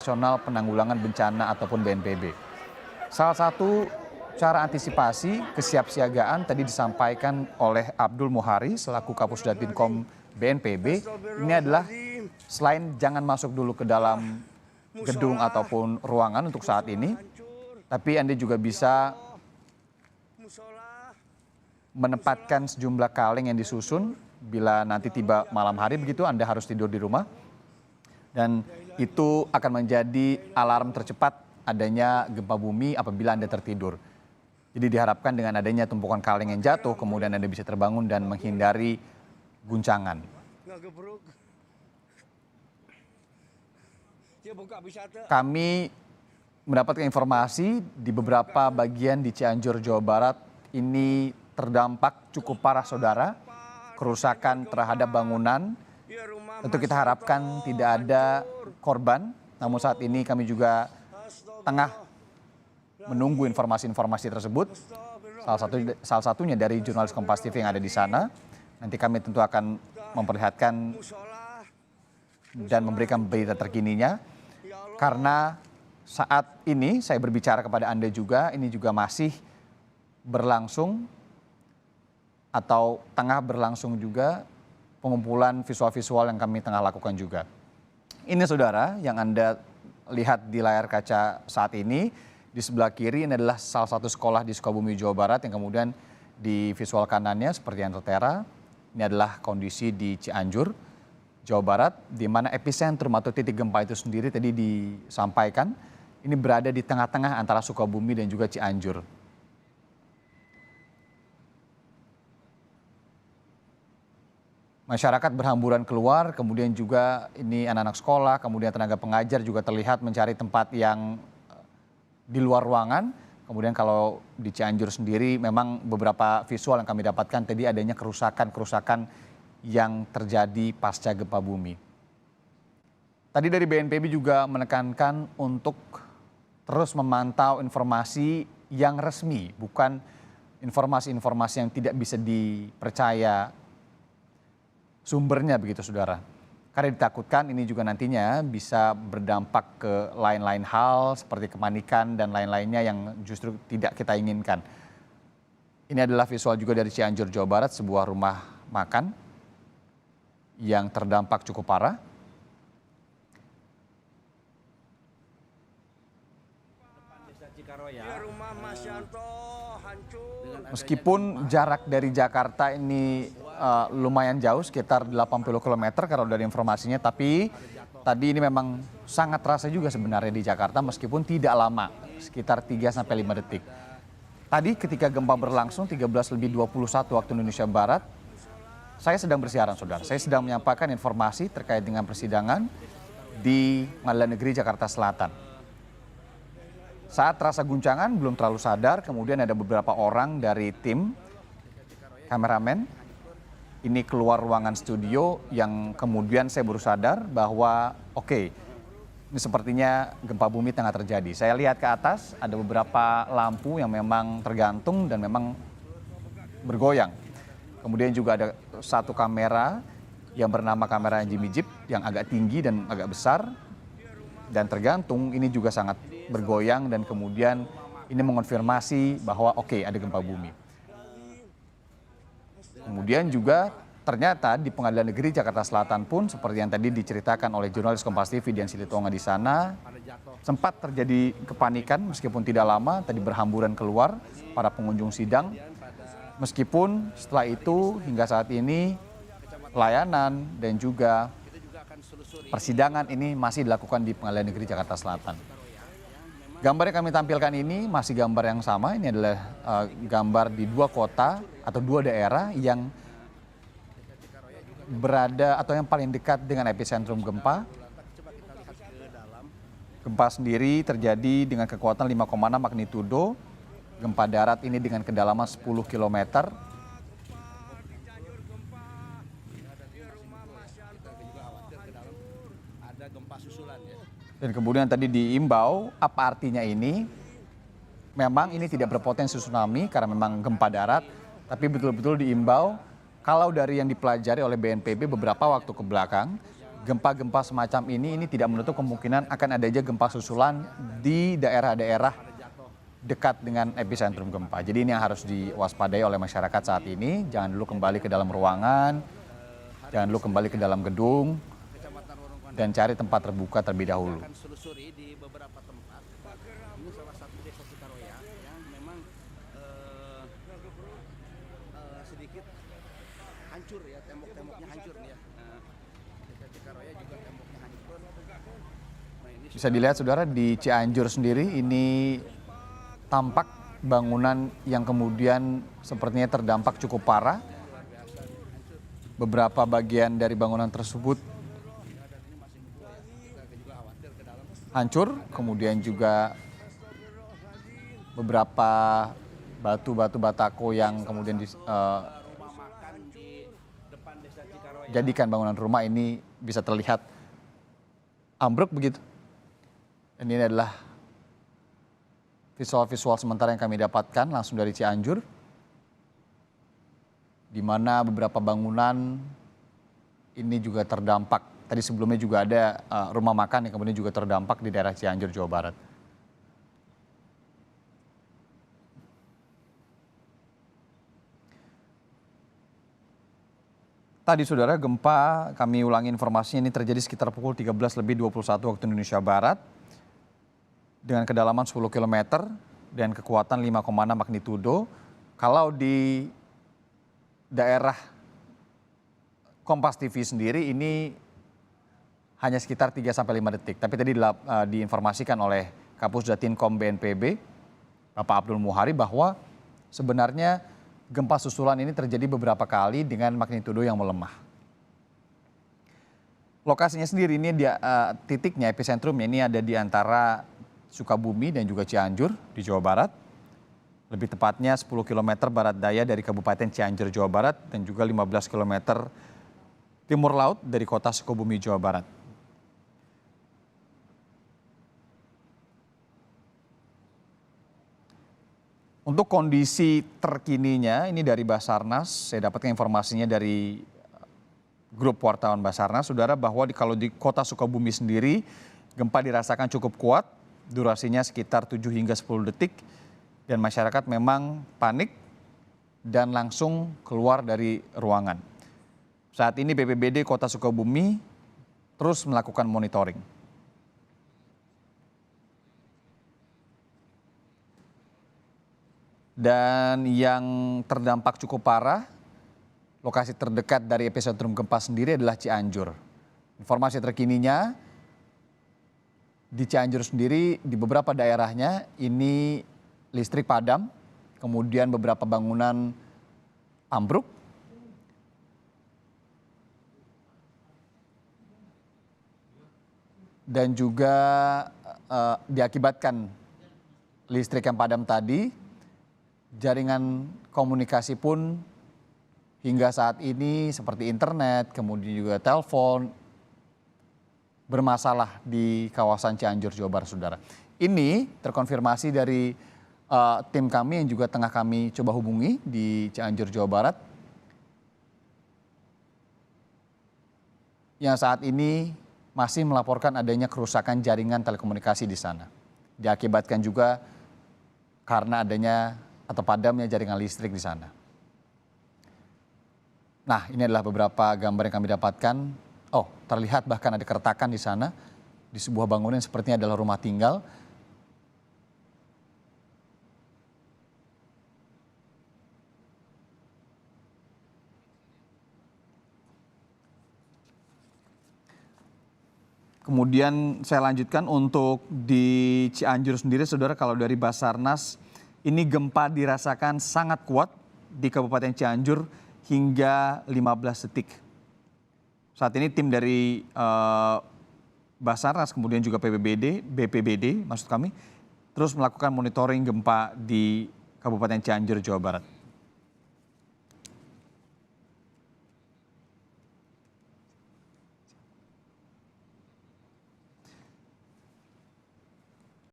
Nasional Penanggulangan Bencana ataupun BNPB. Salah satu cara antisipasi kesiapsiagaan tadi disampaikan oleh Abdul Muhari selaku Kapusdatinkom BNPB. Ini adalah selain jangan masuk dulu ke dalam gedung ataupun ruangan untuk saat ini, tapi Anda juga bisa menempatkan sejumlah kaleng yang disusun bila nanti tiba malam hari begitu Anda harus tidur di rumah. Dan itu akan menjadi alarm tercepat adanya gempa bumi apabila Anda tertidur. Jadi diharapkan dengan adanya tumpukan kaleng yang jatuh, kemudian Anda bisa terbangun dan menghindari guncangan. Kami mendapatkan informasi di beberapa bagian di Cianjur, Jawa Barat ini terdampak cukup parah, saudara. Kerusakan terhadap bangunan. Tentu kita harapkan tidak ada korban. Namun saat ini kami juga tengah menunggu informasi-informasi tersebut. Salah satunya dari jurnalis Kompas TV yang ada di sana. Nanti kami tentu akan memperlihatkan dan memberikan berita terkininya. Karena saat ini saya berbicara kepada Anda juga, ini juga masih berlangsung atau tengah berlangsung juga pengumpulan visual-visual yang kami tengah lakukan juga. Ini saudara yang Anda lihat di layar kaca saat ini, di sebelah kiri ini adalah salah satu sekolah di Sukabumi, Jawa Barat yang kemudian di visual kanannya seperti yang tertera, ini adalah kondisi di Cianjur, Jawa Barat, di mana epicentrum atau titik gempa itu sendiri tadi disampaikan, ini berada di tengah-tengah antara Sukabumi dan juga Cianjur. Masyarakat berhamburan keluar, kemudian juga ini anak-anak sekolah, kemudian tenaga pengajar juga terlihat mencari tempat yang di luar ruangan. Kemudian kalau di Cianjur sendiri memang beberapa visual yang kami dapatkan tadi adanya kerusakan-kerusakan yang terjadi pasca gempa bumi. Tadi dari BNPB juga menekankan untuk terus memantau informasi yang resmi, bukan informasi-informasi yang tidak bisa dipercaya sumbernya begitu saudara. Karena ditakutkan ini juga nantinya bisa berdampak ke lain-lain hal seperti kepanikan dan lain-lainnya yang justru tidak kita inginkan. Ini adalah visual juga dari Cianjur, Jawa Barat, sebuah rumah makan yang terdampak cukup parah. Meskipun jarak dari Jakarta ini lumayan jauh, sekitar 80 km kalau dari informasinya, tapi tadi ini memang sangat terasa juga sebenarnya di Jakarta meskipun tidak lama, sekitar 3-5 detik. Tadi ketika gempa berlangsung 13:21 waktu Indonesia Barat, saya sedang bersiaran saudara, saya sedang menyampaikan informasi terkait dengan persidangan di Pengadilan Negeri Jakarta Selatan. Saat terasa guncangan belum terlalu sadar, kemudian ada beberapa orang dari tim kameramen ini keluar ruangan studio yang kemudian saya baru sadar bahwa oke, ini sepertinya gempa bumi tengah terjadi. Saya lihat ke atas ada beberapa lampu yang memang tergantung dan memang bergoyang. Kemudian juga ada satu kamera yang bernama kamera Jimmy Jeep yang agak tinggi dan agak besar dan tergantung, ini juga sangat bergoyang dan kemudian ini mengonfirmasi bahwa oke, ada gempa bumi. Kemudian juga ternyata di Pengadilan Negeri Jakarta Selatan pun seperti yang tadi diceritakan oleh jurnalis Kompas TV Dian Silitonga di sana, sempat terjadi kepanikan meskipun tidak lama, tadi berhamburan keluar para pengunjung sidang. Meskipun setelah itu hingga saat ini pelayanan dan juga persidangan ini masih dilakukan di Pengadilan Negeri Jakarta Selatan. Gambar yang kami tampilkan ini masih gambar yang sama, ini adalah gambar di dua kota atau dua daerah yang berada atau yang paling dekat dengan epicentrum gempa. Gempa sendiri terjadi dengan kekuatan 5,6 magnitudo, gempa darat ini dengan kedalaman 10 km. Dan kemudian tadi diimbau, apa artinya ini? Memang ini tidak berpotensi tsunami karena memang gempa darat, tapi betul-betul diimbau kalau dari yang dipelajari oleh BNPB beberapa waktu ke belakang, gempa-gempa semacam ini tidak menutup kemungkinan akan adanya gempa susulan di daerah-daerah dekat dengan epicentrum gempa. Jadi ini yang harus diwaspadai oleh masyarakat saat ini. Jangan dulu kembali ke dalam ruangan, jangan dulu kembali ke dalam gedung, dan cari tempat terbuka terlebih dahulu. Akan selusuri di beberapa tempat. Ini salah satu desa Cikaroya yang memang sedikit hancur ya, tembok-temboknya hancur nih ya. Desa Cikaroya juga temboknya hancur. Nah, ini Bisa dilihat saudara di Cianjur sendiri ini tampak bangunan yang kemudian sepertinya terdampak cukup parah. Beberapa bagian dari bangunan tersebut hancur, kemudian juga beberapa batu-batu batako yang kemudian rumah makan di depan desa Cikaroya. dijadikan bangunan rumah ini bisa terlihat ambruk begitu. Dan ini adalah visual-visual sementara yang kami dapatkan langsung dari Cianjur, di mana beberapa bangunan ini juga terdampak. Tadi sebelumnya juga ada rumah makan yang kemudian juga terdampak di daerah Cianjur, Jawa Barat. Tadi saudara, gempa, kami ulangi informasinya, ini terjadi sekitar pukul 13.21 waktu Indonesia Barat dengan kedalaman 10 km dan kekuatan 5,6 magnitudo. Kalau di daerah Kompas TV sendiri ini hanya sekitar 3-5 detik. Tapi tadi diinformasikan oleh Kapus Datinkom BNPB, Bapak Abdul Muhari, bahwa sebenarnya gempa susulan ini terjadi beberapa kali dengan magnitudo yang melemah. Lokasinya sendiri ini titiknya, epicentrumnya ini ada di antara Sukabumi dan juga Cianjur di Jawa Barat. Lebih tepatnya 10 km barat daya dari Kabupaten Cianjur, Jawa Barat, dan juga 15 km timur laut dari kota Sukabumi, Jawa Barat. Untuk kondisi terkininya ini dari Basarnas, saya dapatkan informasinya dari grup wartawan Basarnas, saudara, bahwa kalau di kota Sukabumi sendiri gempa dirasakan cukup kuat, durasinya sekitar 7 hingga 10 detik, dan masyarakat memang panik dan langsung keluar dari ruangan. Saat ini BPBD Kota Sukabumi terus melakukan monitoring. Dan yang terdampak cukup parah, lokasi terdekat dari epicentrum gempa sendiri adalah Cianjur. Informasi terkininya, di Cianjur sendiri di beberapa daerahnya ini listrik padam, kemudian beberapa bangunan ambruk, dan juga diakibatkan listrik yang padam tadi, jaringan komunikasi pun hingga saat ini seperti internet, kemudian juga telepon, bermasalah di kawasan Cianjur, Jawa Barat, saudara. Ini terkonfirmasi dari tim kami yang juga tengah kami coba hubungi di Cianjur, Jawa Barat, yang saat ini masih melaporkan adanya kerusakan jaringan telekomunikasi di sana. Diakibatkan juga karena adanya atau padamnya jaringan listrik di sana. Nah, ini adalah beberapa gambar yang kami dapatkan. Oh, terlihat bahkan ada keretakan di sana, di sebuah bangunan yang sepertinya adalah rumah tinggal. Kemudian saya lanjutkan untuk di Cianjur sendiri, saudara, kalau dari Basarnas, ini gempa dirasakan sangat kuat di Kabupaten Cianjur hingga 15 detik. Saat ini tim dari Basarnas, kemudian juga BPBD maksud kami, terus melakukan monitoring gempa di Kabupaten Cianjur, Jawa Barat.